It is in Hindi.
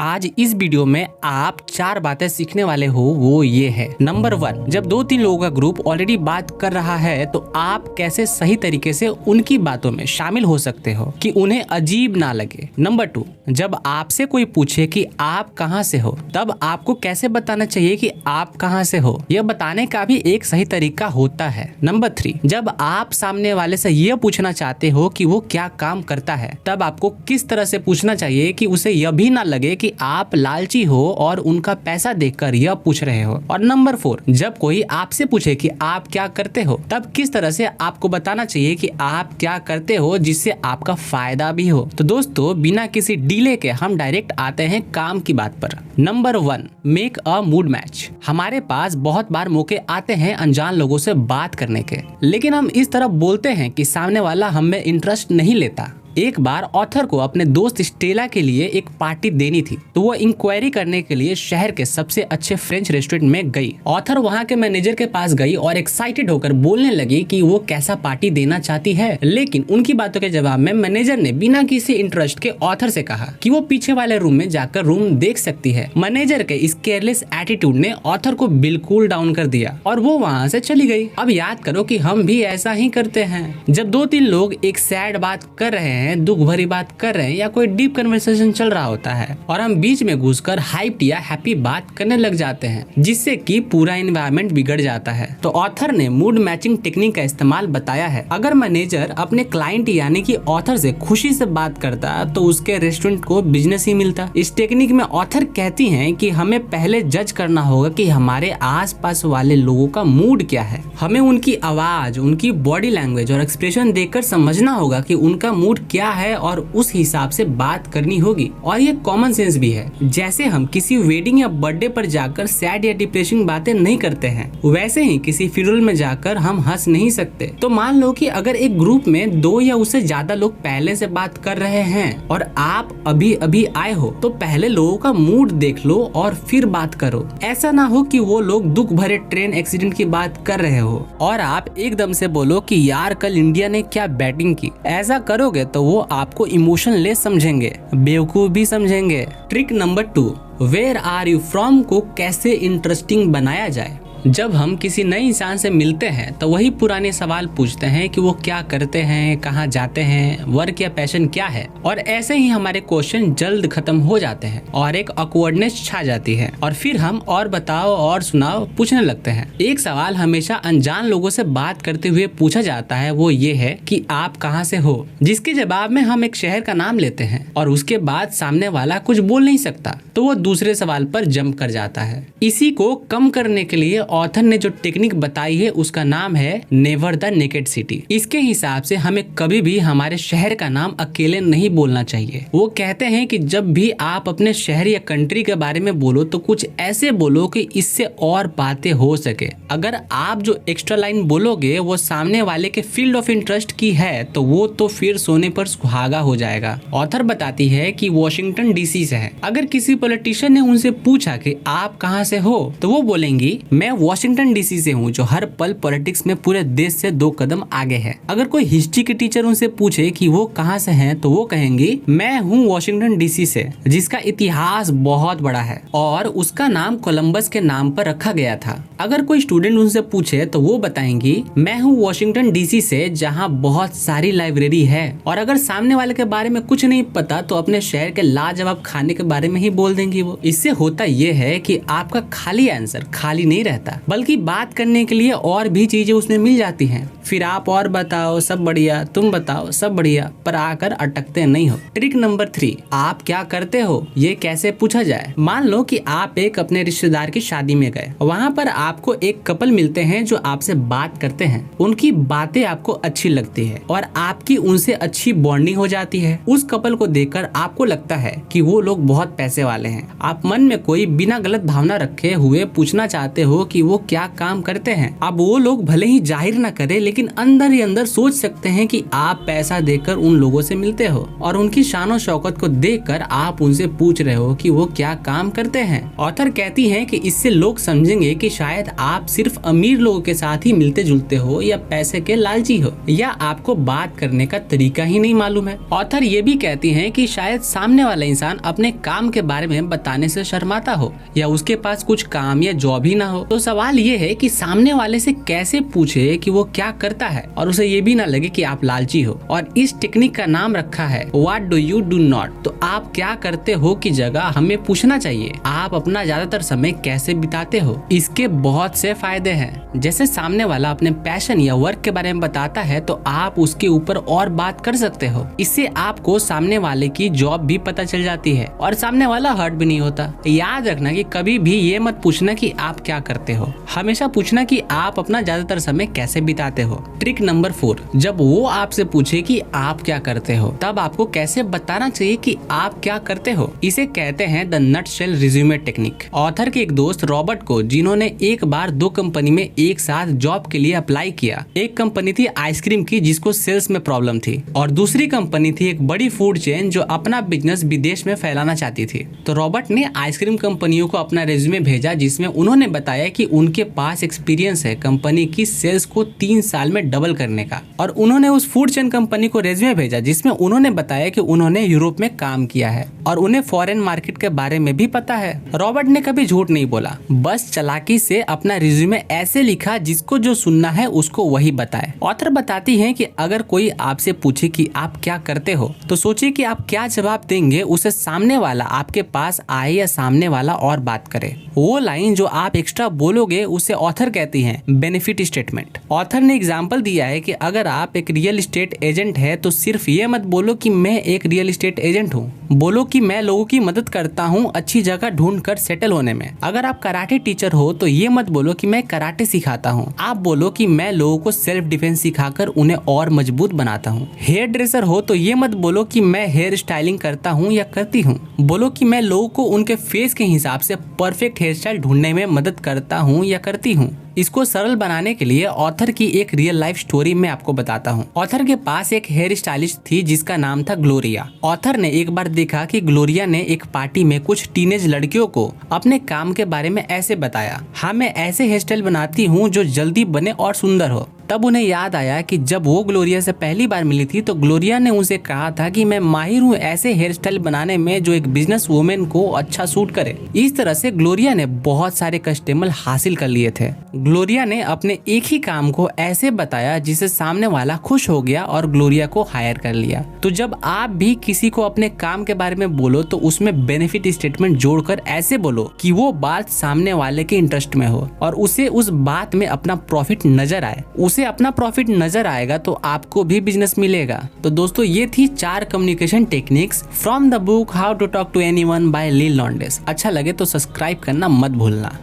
आज इस वीडियो में आप 4 बातें सीखने वाले हो, वो ये है। नंबर 1, जब 2-3 लोगों का ग्रुप ऑलरेडी बात कर रहा है तो आप कैसे सही तरीके से उनकी बातों में शामिल हो सकते हो कि उन्हें अजीब ना लगे। नंबर 2, जब आपसे कोई पूछे कि आप कहाँ से हो, तब आपको कैसे बताना चाहिए कि आप कहाँ से हो। यह बताने का भी एक सही तरीका होता है। नंबर 3, जब आप सामने वाले से यह पूछना चाहते हो कि वो क्या काम करता है, तब आपको किस तरह से पूछना चाहिए कि उसे यह भी ना लगे कि आप लालची हो और उनका पैसा देखकर यह पूछ रहे हो। और नंबर 4, जब कोई आपसे पूछे कि आप क्या करते हो, तब किस तरह से आपको बताना चाहिए कि आप क्या करते हो जिससे आपका फायदा भी हो। तो दोस्तों, बिना किसी डीले के हम डायरेक्ट आते हैं काम की बात पर। Number 1, make a mood match. हमारे पास बहुत बार मौके आते हैं अनजान लोगों से बात करने के, लेकिन हम इस तरह बोलते हैं कि सामने वाला हम में इंटरेस्ट नहीं लेता। एक बार ऑथर को अपने दोस्त स्टेला के लिए एक पार्टी देनी थी, तो वो इंक्वायरी करने के लिए शहर के सबसे अच्छे फ्रेंच रेस्टोरेंट में गई। ऑथर वहाँ के मैनेजर के पास गई और एक्साइटेड होकर बोलने लगी कि वो कैसा पार्टी देना चाहती है, लेकिन उनकी बातों के जवाब में मैनेजर ने बिना किसी इंटरेस्ट के ऑथर से कहा कि वो पीछे वाले रूम में जाकर रूम देख सकती है। मैनेजर के इस केयरलेस एटीट्यूड ने ऑथर को बिल्कुल डाउन कर दिया और वो वहाँ से चली गई। अब याद करो कि हम भी ऐसा ही करते हैं। जब 2-3 लोग एक सैड बात कर रहे हैं, दुख भरी बात कर रहे हैं या कोई डीप कन्वर्सेशन चल रहा होता है और हम बीच में घुसकर हाइप या हैप्पी बात करने लग जाते हैं, जिससे कि पूरा एनवायरनमेंट बिगड़ जाता है। तो ऑथर ने मूड मैचिंग टेक्निक का इस्तेमाल बताया है। अगर मैनेजर अपने क्लाइंट यानी कि ऑथर से खुशी से बात करता तो उसके रेस्टोरेंट को बिजनेस ही मिलता। इस टेक्निक में ऑथर कहती हैं कि हमें पहले जज करना होगा कि हमारे आसपास वाले लोगों का मूड क्या है। हमें उनकी आवाज, उनकी बॉडी लैंग्वेज और एक्सप्रेशन देखकर समझना होगा कि उनका मूड क्या है और उस हिसाब से बात करनी होगी। और ये कॉमन सेंस भी है। जैसे हम किसी वेडिंग या बर्थडे पर जाकर सैड या डिप्रेसिंग बातें नहीं करते हैं, वैसे ही किसी फ्यूनरल में जाकर हम हंस नहीं सकते। तो मान लो कि अगर एक ग्रुप में 2 या उससे ज्यादा लोग पहले से बात कर रहे हैं और आप अभी अभी आए हो, तो पहले लोगों का मूड देख लो और फिर बात करो। ऐसा ना हो कि वो लोग दुख भरे ट्रेन एक्सीडेंट की बात कर रहे हो और आप एकदम से बोलो कि यार कल इंडिया ने क्या बैटिंग की। ऐसा करोगे तो वो आपको इमोशनलेस समझेंगे, बेवकूफ भी समझेंगे। Trick number 2, where are you from को कैसे इंटरेस्टिंग बनाया जाए। जब हम किसी नए इंसान से मिलते हैं तो वही पुराने सवाल पूछते हैं कि वो क्या करते हैं, कहाँ जाते हैं, वर्क या पैशन क्या है, और ऐसे ही हमारे क्वेश्चन जल्द खत्म हो जाते हैं और एक ऑकवर्डनेस छा जाती है और फिर हम और बताओ और सुनाओ पूछने लगते हैं। एक सवाल हमेशा अनजान लोगों से बात करते हुए पूछा जाता है, वो ये है कि आप कहाँ से हो, जिसके जवाब में हम एक शहर का नाम लेते हैं और उसके बाद सामने वाला कुछ बोल नहीं सकता तो वो दूसरे सवाल पर जंप कर जाता है। इसी को कम करने के लिए ऑथर ने जो टेक्निक बताई है उसका नाम है नेवर द नेकेड सिटी। इसके हिसाब से हमें कभी भी हमारे शहर का नाम अकेले नहीं बोलना चाहिए। वो कहते हैं कि जब भी आप अपने शहर या कंट्री के बारे में बोलो तो कुछ ऐसे बोलो कि इससे और बातें हो सके। अगर आप जो एक्स्ट्रा लाइन बोलोगे वो सामने वाले के फील्ड ऑफ इंटरेस्ट की है तो वो तो फिर सोने पर सुहागा हो जाएगा। ऑथर बताती है कि वॉशिंगटन डीसी से है। अगर किसी पॉलिटिशियन ने उनसे पूछा कि आप कहाँ से हो तो वो बोलेंगी मैं वॉशिंगटन डीसी से हूँ, जो हर पल पॉलिटिक्स में पूरे देश से 2 कदम आगे है। अगर कोई हिस्ट्री के टीचर उनसे पूछे कि वो कहाँ से हैं तो वो कहेंगी मैं हूँ वॉशिंगटन डीसी से, जिसका इतिहास बहुत बड़ा है और उसका नाम कोलंबस के नाम पर रखा गया था। अगर कोई स्टूडेंट उनसे पूछे तो वो बताएंगी मैं हूँ वॉशिंगटन डीसी से, जहाँ बहुत सारी लाइब्रेरी है। और अगर सामने वाले के बारे में कुछ नहीं पता तो अपने शहर के लाजवाब खाने के बारे में ही बोल देंगी वो। इससे होता ये है कि आपका खाली आंसर खाली नहीं रहता, बल्कि बात करने के लिए और भी चीजें उसमें मिल जाती हैं। फिर आप और बताओ सब बढ़िया, तुम बताओ सब बढ़िया पर आकर अटकते नहीं हो। ट्रिक नंबर 3, आप क्या करते हो ये कैसे पूछा जाए। मान लो कि आप एक अपने रिश्तेदार की शादी में गए, वहाँ पर आपको एक कपल मिलते हैं जो आपसे बात करते हैं। उनकी बातें आपको अच्छी लगती है और आपकी उनसे अच्छी बॉन्डिंग हो जाती है। उस कपल को देखकर आपको लगता है कि वो लोग बहुत पैसे वाले हैं। आप मन में कोई बिना गलत भावना रखे हुए पूछना चाहते हो कि कि वो क्या काम करते हैं। अब वो लोग भले ही जाहिर ना करे, लेकिन अंदर ही अंदर सोच सकते हैं कि आप पैसा देकर उन लोगों से मिलते हो और उनकी शान और शौकत को देखकर आप उनसे पूछ रहे हो कि वो क्या काम करते हैं। ऑथर कहती है कि इससे लोग समझेंगे कि शायद आप सिर्फ अमीर लोगों के साथ ही मिलते जुलते हो या पैसे के लालची हो, या आपको बात करने का तरीका ही नहीं मालूम है। ऑथर ये भी कहती है कि शायद सामने वाला इंसान अपने काम के बारे में बताने से शर्माता हो या उसके पास कुछ काम या जॉब ही ना हो। तो सवाल ये है कि सामने वाले से कैसे पूछे कि वो क्या करता है और उसे ये भी ना लगे कि आप लालची हो। और इस टेक्निक का नाम रखा है what do you do not. तो आप क्या करते हो की जगह हमें पूछना चाहिए आप अपना ज्यादातर समय कैसे बिताते हो। इसके बहुत से फायदे हैं। जैसे सामने वाला अपने पैशन या वर्क के बारे में बताता है तो आप उसके ऊपर और बात कर सकते हो। इससे आपको सामने वाले की जॉब भी पता चल जाती है और सामने वाला हर्ट भी नहीं होता। याद रखना कि कभी भी ये मत पूछना कि आप क्या करते हो, हमेशा पूछना कि आप अपना ज्यादातर समय कैसे बिताते हो। ट्रिक नंबर 4, जब वो आपसे पूछे कि आप क्या करते हो तब आपको कैसे बताना चाहिए कि आप क्या करते हो। इसे कहते हैं the nutshell resume technique. Author के एक दोस्त रॉबर्ट को, जिन्होंने एक बार 2 कंपनी में एक साथ जॉब के लिए अप्लाई किया। एक कंपनी थी आइसक्रीम की जिसको सेल्स में प्रॉब्लम थी और दूसरी कंपनी थी एक बड़ी फूड चेन जो अपना बिजनेस विदेश में फैलाना चाहती थी। तो रॉबर्ट ने आइसक्रीम कंपनियों को अपना रेज्यूमे भेजा जिसमें उन्होंने बताया कि उनके पास एक्सपीरियंस है कंपनी की सेल्स को 3 साल में डबल करने का। और उन्होंने उस फूड चेन कंपनी को रेज्यूमे भेजा जिसमें उन्होंने बताया कि उन्होंने यूरोप में काम किया है और उन्हें फॉरेन मार्केट के बारे में भी पता है। रॉबर्ट ने कभी झूठ नहीं बोला, बस चालाकी से अपना रिज्यूमे ऐसे लिखा जिसको जो सुनना है उसको वही बताए। ऑथर बताती है कि अगर कोई आपसे पूछे कि आप क्या करते हो तो सोचिए कि आप क्या जवाब देंगे उसे सामने वाला आपके पास आए या सामने वाला और बात करे। वो लाइन जो आप एक्स्ट्रा बोलोगे उसे ऑथर कहती है बेनिफिट स्टेटमेंट। ऑथर ने एग्जांपल दिया है कि अगर आप एक रियल एस्टेट एजेंट है तो सिर्फ ये मत बोलो कि मैं एक रियल एस्टेट एजेंट हूँ, बोलो कि मैं लोगों की मदद करता हूँ अच्छी जगह ढूंढ कर सेटल होने में। अगर आप कराटे टीचर हो तो ये मत बोलो कि मैं कराटे सिखाता हूँ, आप बोलो कि मैं लोगों को सेल्फ डिफेंस सिखाकर उन्हें और मजबूत बनाता हूँ। हेयर ड्रेसर हो तो ये मत बोलो कि मैं हेयर स्टाइलिंग करता हूँ या करती हूँ, बोलो कि मैं लोगों को उनके फेस के हिसाब से परफेक्ट हेयर स्टाइल ढूंढने में मदद करता हूँ या करती हूँ। इसको सरल बनाने के लिए ऑथर की एक रियल लाइफ स्टोरी में आपको बताता हूँ। ऑथर के पास एक हेयर स्टाइलिस्ट थी जिसका नाम था ग्लोरिया। ऑथर ने एक बार देखा कि ग्लोरिया ने एक पार्टी में कुछ टीनेज लड़कियों को अपने काम के बारे में ऐसे बताया, हाँ मैं ऐसे हेयर स्टाइल बनाती हूँ जो जल्दी बने और सुंदर हो। तब उन्हें याद आया कि जब वो ग्लोरिया से पहली बार मिली थी तो ग्लोरिया ने उनसे कहा था कि मैं माहिर हूँ ऐसे हेयर स्टाइल बनाने में जो एक बिजनेस वुमेन को अच्छा सूट करे। इस तरह से ग्लोरिया ने बहुत सारे कस्टमर हासिल कर लिए थे। ग्लोरिया ने अपने एक ही काम को ऐसे बताया जिससे सामने वाला खुश हो गया और ग्लोरिया को हायर कर लिया। तो जब आप भी किसी को अपने काम के बारे में बोलो तो उसमें बेनिफिट स्टेटमेंट जोड़कर ऐसे बोलो कि वो बात सामने वाले के इंटरेस्ट में हो और उसे उस बात में अपना प्रॉफिट नजर आए। उसे अपना प्रॉफिट नजर आएगा तो आपको भी बिजनेस मिलेगा। तो दोस्तों ये थी 4 communication techniques from the book how to talk to anyone by Leil Lowndes. अच्छा लगे तो सब्सक्राइब करना मत भूलना।